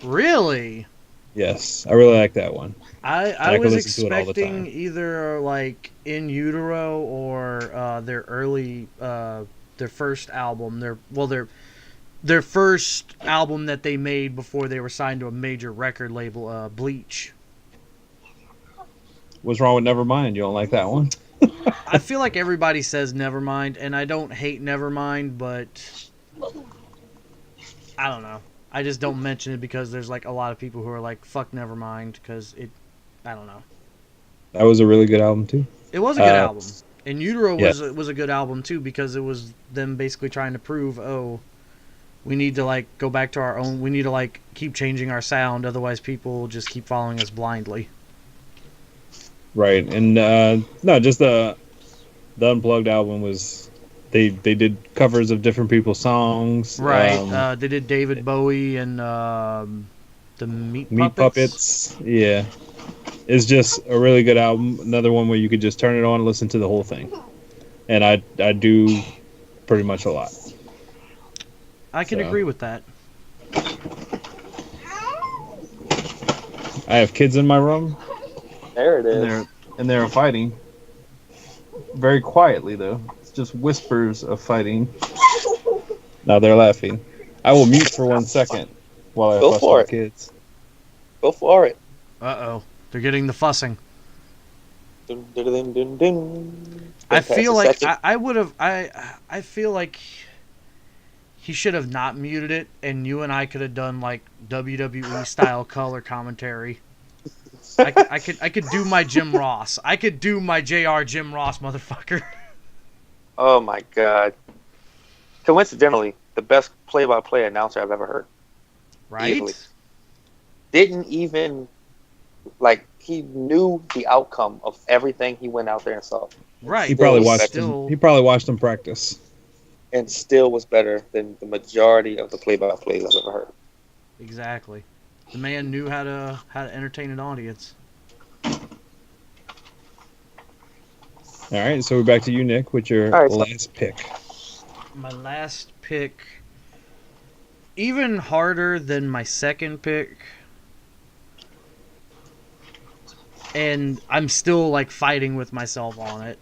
Really? Yes, I really like that one. I was expecting either like In Utero or their early their first album. Their first album that they made before they were signed to a major record label, Bleach. What's wrong with Nevermind? You don't like that one? I feel like everybody says Nevermind, and I don't hate Nevermind, but I don't know. I just don't mention it because there's like a lot of people who are like, fuck Nevermind, because I don't know. That was a really good album too. It was a good album. And Utero was a good album too, because it was them basically trying to prove, we need to like go back to our own. We need to like keep changing our sound, otherwise people will just keep following us blindly. Right, and no, just the Unplugged album was they did covers of different people's songs. Right, they did David Bowie and the Meat Puppets. Yeah, it's just a really good album. Another one where you could just turn it on and listen to the whole thing, and I do pretty much a lot. I can agree with that. I have kids in my room. There it is. And they're fighting. Very quietly, though. It's just whispers of fighting. Now they're laughing. I will mute for 1 second while I Go fuss for with the it. kids. Go for it. Uh-oh. They're getting the fussing. Dun, dun, dun, dun, dun. I Don't pass feel a like second. I would have I feel like he should have not muted it, and you and I could have done like WWE style color commentary. I could do my Jim Ross. I could do my JR Jim Ross, motherfucker. Oh my god. Coincidentally, the best play-by-play announcer I've ever heard. Easily. Right? Didn't even like he knew the outcome of everything he went out there and saw. Right. He probably He's watched still... him. He probably watched him practice. And still was better than the majority of the play-by-plays I've ever heard. Exactly. The man knew how to entertain an audience. All right, so we're back to you, Nick, with your last pick. My last pick, even harder than my second pick, and I'm still like fighting with myself on it.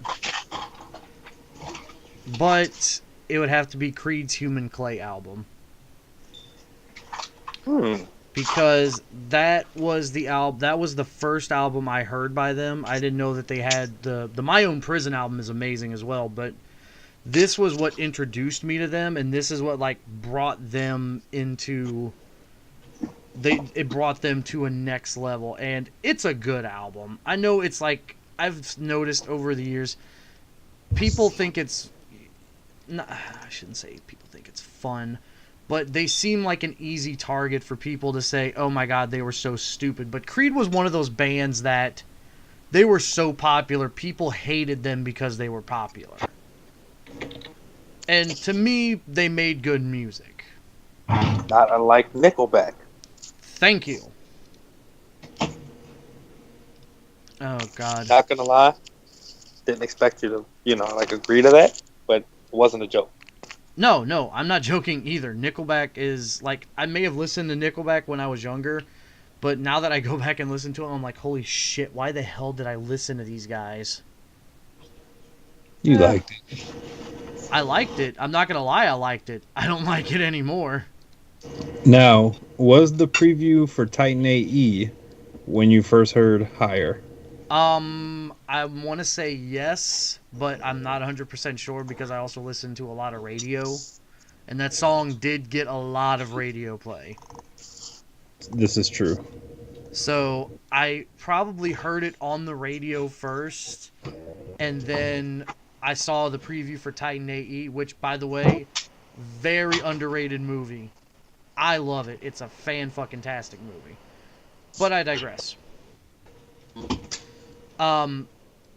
But it would have to be Creed's Human Clay album. Because that was the first album I heard by them. I didn't know that they had the My Own Prison album is amazing as well, but this was what introduced me to them, and this is what like brought them into it brought them to a next level, and it's a good album. I know it's like I've noticed over the years people think it's I shouldn't say people think it's fun, but they seem like an easy target for people to say, oh my god, they were so stupid. But Creed was one of those bands that they were so popular, people hated them because they were popular. And to me, they made good music. Not unlike Nickelback. Thank you. Oh god. Not gonna lie, didn't expect you to, like agree to that, but it wasn't a joke. No, I'm not joking either. Nickelback is, like, I may have listened to Nickelback when I was younger, but now that I go back and listen to them, I'm like, holy shit, why the hell did I listen to these guys? You liked it. I liked it. I'm not going to lie, I liked it. I don't like it anymore. Now, was the preview for Titan AE when you first heard Higher? I want to say yes, but I'm not 100% sure because I also listen to a lot of radio, and that song did get a lot of radio play. This is true. So I probably heard it on the radio first, and then I saw the preview for Titan AE, which, by the way, very underrated movie. I love it. It's a fan-fucking-tastic movie. But I digress.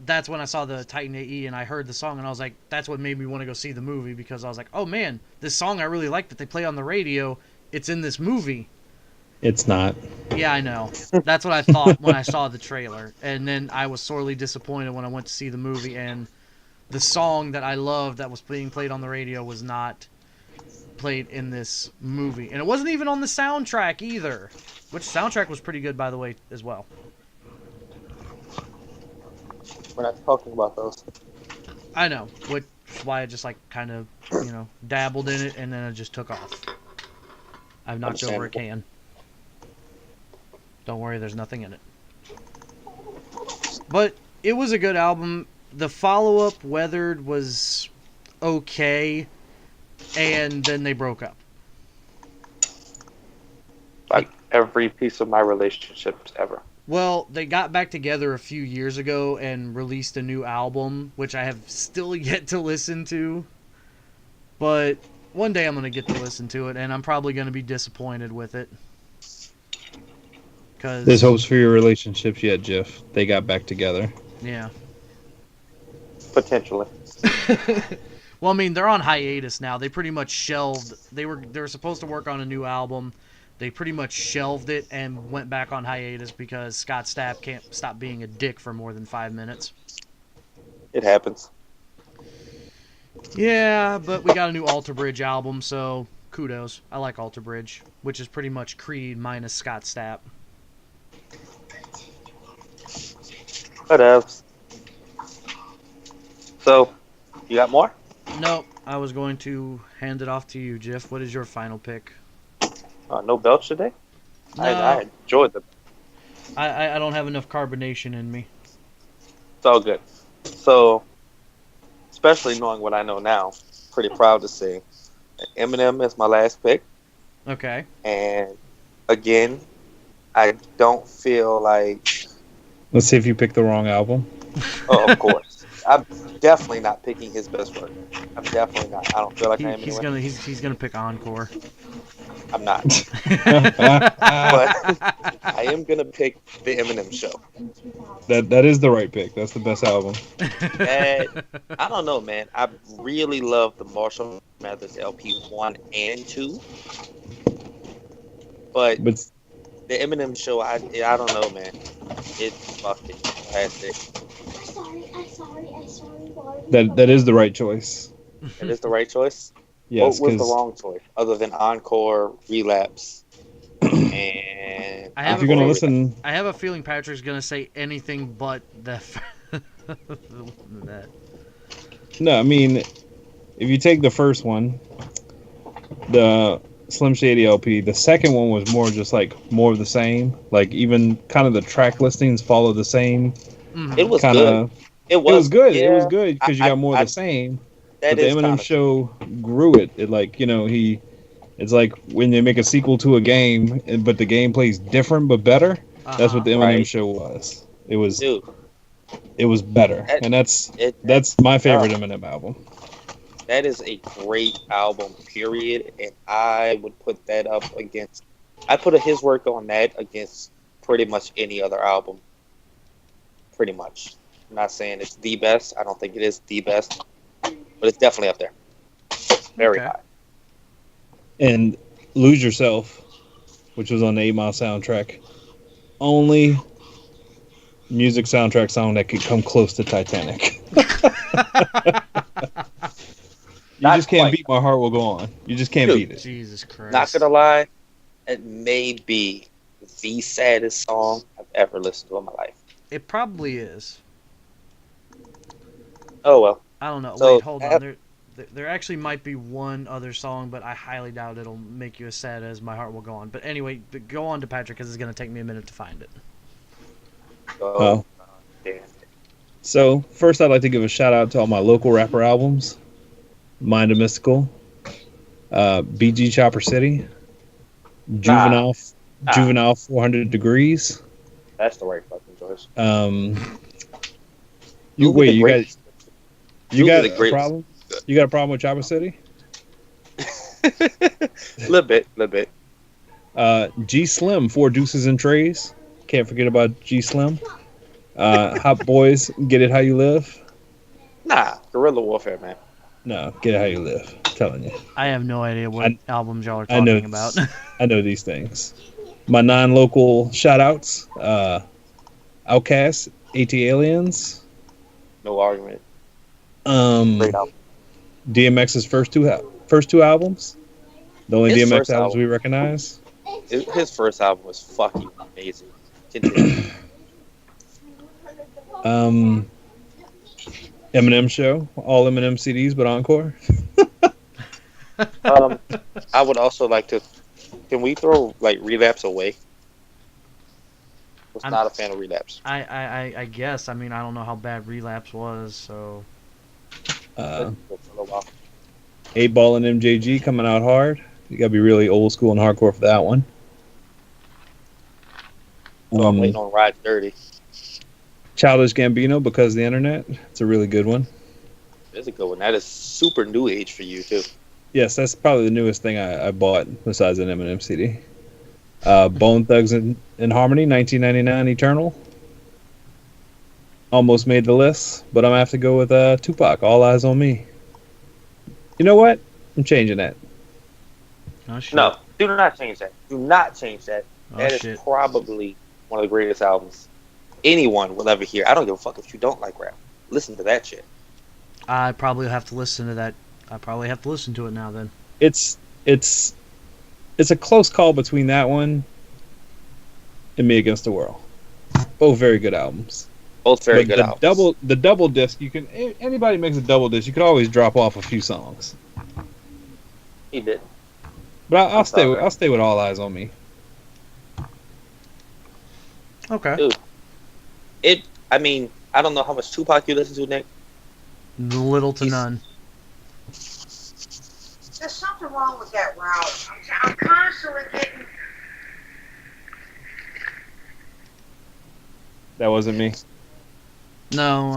That's when I saw the Titan AE and I heard the song and I was like, that's what made me want to go see the movie, because I was like, oh man, this song I really like that they play on the radio, it's in this movie. It's not. Yeah, I know. That's what I thought when I saw the trailer. And then I was sorely disappointed when I went to see the movie and the song that I loved that was being played on the radio was not played in this movie. And it wasn't even on the soundtrack either, which soundtrack was pretty good, by the way, as well. We're not talking about those. I know, which is why I just like kind of, dabbled in it and then it just took off. I've knocked over a can. Don't worry, there's nothing in it. But it was a good album. The follow-up, Weathered, was okay, and then they broke up. Like every piece of my relationships ever. Well, they got back together a few years ago and released a new album, which I have still yet to listen to. But one day I'm going to get to listen to it, and I'm probably going to be disappointed with it. There's hopes for your relationships yet, Jeff. They got back together. Yeah. Potentially. Well, I mean, they're on hiatus now. They pretty much shelved. They were supposed to work on a new album. They pretty much shelved it and went back on hiatus because Scott Stapp can't stop being a dick for more than 5 minutes. It happens. Yeah, but we got a new Alter Bridge album, so kudos. I like Alter Bridge, which is pretty much Creed minus Scott Stapp. Whatevs. So, you got more? Nope. I was going to hand it off to you, Jeff. What is your final pick? No belch today. No, I enjoyed them. I don't have enough carbonation in me. It's all good. So, especially knowing what I know now, pretty proud to say that Eminem is my last pick. Okay. And again, I don't feel like. Let's see if you picked the wrong album. Oh, of course, I'm definitely not picking his best work. I'm definitely not. I don't feel like I am He's anyway. gonna he's gonna pick Encore. I'm not. that But I am gonna pick the Eminem Show. that is the right pick. That's the best album. That I don't know, man. I really love the Marshall Mathers LP 1 and 2, but But the Eminem Show, I don't know, man. It's fucking classic. that is the right choice. It is the right choice. Yes, What was the because wrong choice other than Encore, Relapse, and I have if you're gonna Encore, listen, I have a feeling Patrick's gonna say anything but that. no, I mean, if you take the first one, the Slim Shady LP, the second one was more just like more of the same. Like even kind of the track listings follow the same. It was Kind good. of. It It was was, good. It was yeah. good because you got more of I the same. that But the is Eminem kind of Show grew it. It like it's like when they make a sequel to a game, but the gameplay's different but better. That's what the Eminem right, Show was. It was dude. better, That and it that's my uh, favorite Eminem album. that is a great album, period. And I would put that up against. I put his work on that against pretty much any other album. Pretty much. I'm not saying it's the best. I don't think it is the best, but it's definitely up there. Very Okay. high. And Lose Yourself, which was on the 8 Mile soundtrack, only music soundtrack song that could come close to Titanic. You Not just can't quite. beat My Heart Will Go On. You just can't Dude, beat it. Jesus Christ. Not gonna lie, it may be the saddest song I've ever listened to in my life. It probably is. Oh well. I don't know. So Wait, hold on. There actually might be one other song, but I highly doubt it'll make you as sad as My Heart Will Go On. But anyway, go on to Patrick because it's going to take me a minute to find it. oh, damn. So, first I'd like to give a shout out to all my local rapper albums. Mind of Mystical, B.G. Chopper City, Juvenile, Juvenile 400 Degrees. That's the right fucking choice. You got the a greatest. problem? You got a problem with Chopper City? Little bit. G Slim, Four Deuces and Trays. Can't forget about G Slim. Hot Boys, Get It How You Live. Nah, Guerrilla Warfare, man. No, Get It How You Live. I'm telling you. I have no idea what albums y'all are talking I know about. I know these things. My non-local shout-outs. Outkast, AT Aliens. No argument. Great album. DMX's first two albums. The only His DMX first albums we album. recognize. His first album was fucking amazing. Continue. Eminem Show, all Eminem CDs, but encore. I would also like to. Can we throw like Relapse away? Was not a fan of Relapse. I guess. I mean, I don't know how bad Relapse was, so. 8 Ball and MJG coming out hard. You gotta be really old school and hardcore for that one. So I'm waiting on Ride Dirty. Childish Gambino, Because of the Internet. It's a really good one. That's a good one. That is super new age for you too. Yes, that's probably the newest thing I bought besides an Eminem CD. Bone Thugs in Harmony, 1999 Eternal. Almost made the list, but I'm gonna have to go with Tupac, All Eyes on Me. You know what? I'm changing that. Oh, shit. No, do not change that. Do not change that. Oh, That shit. is probably one of the greatest albums anyone will ever hear. I don't give a fuck if you don't like rap. Listen to that shit. I probably have to listen to that. I probably have to listen to it now then. It's a close call between that one and Me Against the World. Both very good albums. Both very But good albums. the double disc, you can anybody makes a double disc, you could always drop off a few songs. He did. But I'm sorry. I'll stay with All Eyes on Me. Okay. Dude, I mean, I don't know how much Tupac you listen to, Nick. Little to none. There's something wrong with that route. I'm constantly getting. That wasn't me. No.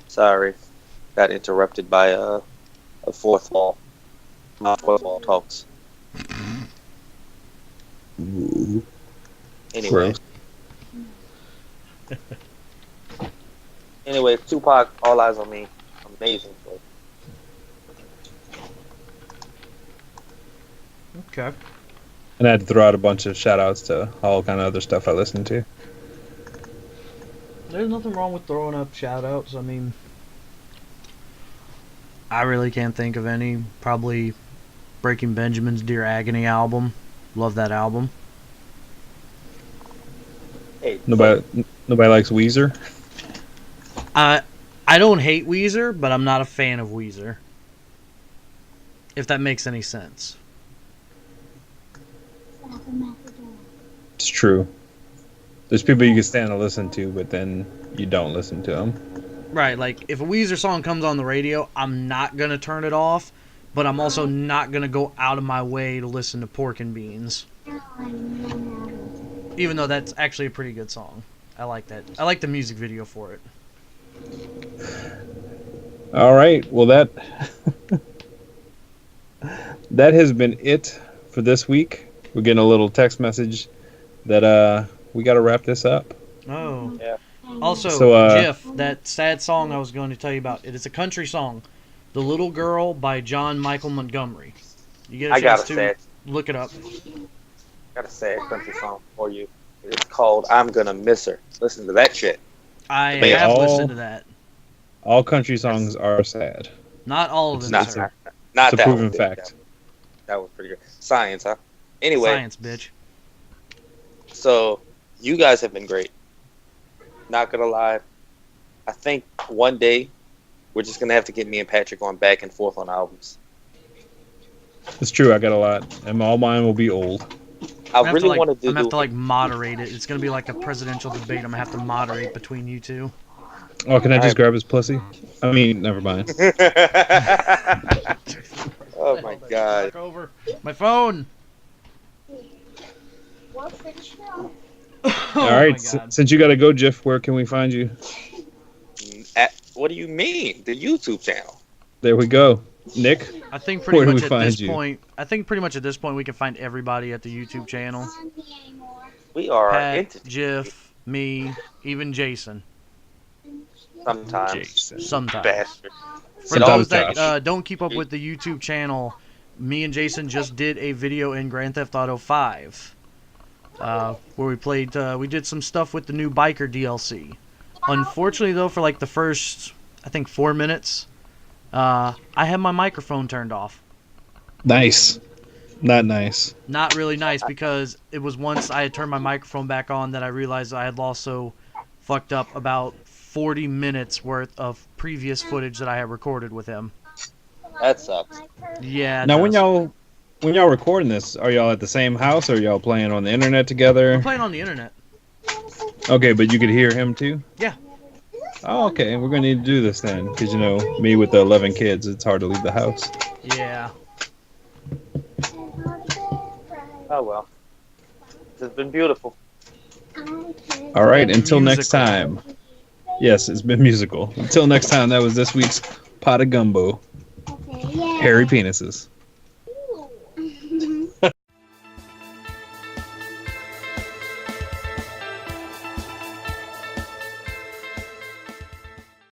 Sorry. Got interrupted by a fourth wall. My fourth wall talks. Anyway. Anyway, Tupac, All Eyes on Me. Amazing. Okay. And I had to throw out a bunch of shout outs to all kind of other stuff I listened to. There's nothing wrong with throwing up shout outs. I mean, I really can't think of any. Probably Breaking Benjamin's Dear Agony album. Love that album. Hey, Nobody likes Weezer. I don't hate Weezer, but I'm not a fan of Weezer. If that makes any sense. It's true. There's people you can stand to listen to, but then you don't listen to them. Right, like if a Weezer song comes on the radio, I'm not gonna turn it off, but I'm also not gonna go out of my way to listen to Pork and Beans. Even though that's actually a pretty good song. I like that. I like the music video for it. All right. Well, that has been it for this week. We're getting a little text message that we got to wrap this up. Oh. Yeah. Also, Jiff, that sad song I was going to tell you about, it is a country song. The Little Girl by John Michael Montgomery. You get a chance to look it up. Got a sad country song for you. It's called I'm Gonna Miss Her. Listen to that shit. I have listened to that. All country songs are sad. Not all of them. Not it's that a proven one. fact. That was pretty good. Science, huh? Anyway. Science, bitch. So, you guys have been great. Not gonna lie. I think one day we're just gonna have to get me and Patrick going back and forth on albums. It's true. I got a lot, and all mine will be old. I really wanted to. I'm gonna have to moderate it. It's gonna be like a presidential debate. I'm gonna have to moderate between you two. Oh, can I just grab his pussy? I mean, never mind. Oh my god. Over. My phone. All right. Since you got to go, Jeff, where can we find you? What do you mean? The YouTube channel. There we go. Nick, I think pretty much at this point. I think pretty much at this point we can find everybody at the YouTube channel. We are Pat, Jeff, me, even Jason. Sometimes. Bastard. For those that don't keep up with the YouTube channel, me and Jason just did a video in Grand Theft Auto 5. Where we did some stuff with the new biker DLC. Unfortunately, though, for like the first, I think 4 minutes, I had my microphone turned off. Nice. Not nice. Not really nice, because it was once I had turned my microphone back on that I realized I had also fucked up about 40 minutes worth of previous footage that I had recorded with him. That sucks. Yeah. Now, when y'all recording this, are y'all at the same house, or are y'all playing on the internet together? We're playing on the internet. Okay, but you could hear him too? Yeah. Oh, okay. We're going to need to do this then. Because, me with the 11 kids, it's hard to leave the house. Yeah. Oh, well. This has been beautiful. All right. Until next time. Yes, it's been musical. Until next time, that was this week's Pot of Gumbo. Hairy penises.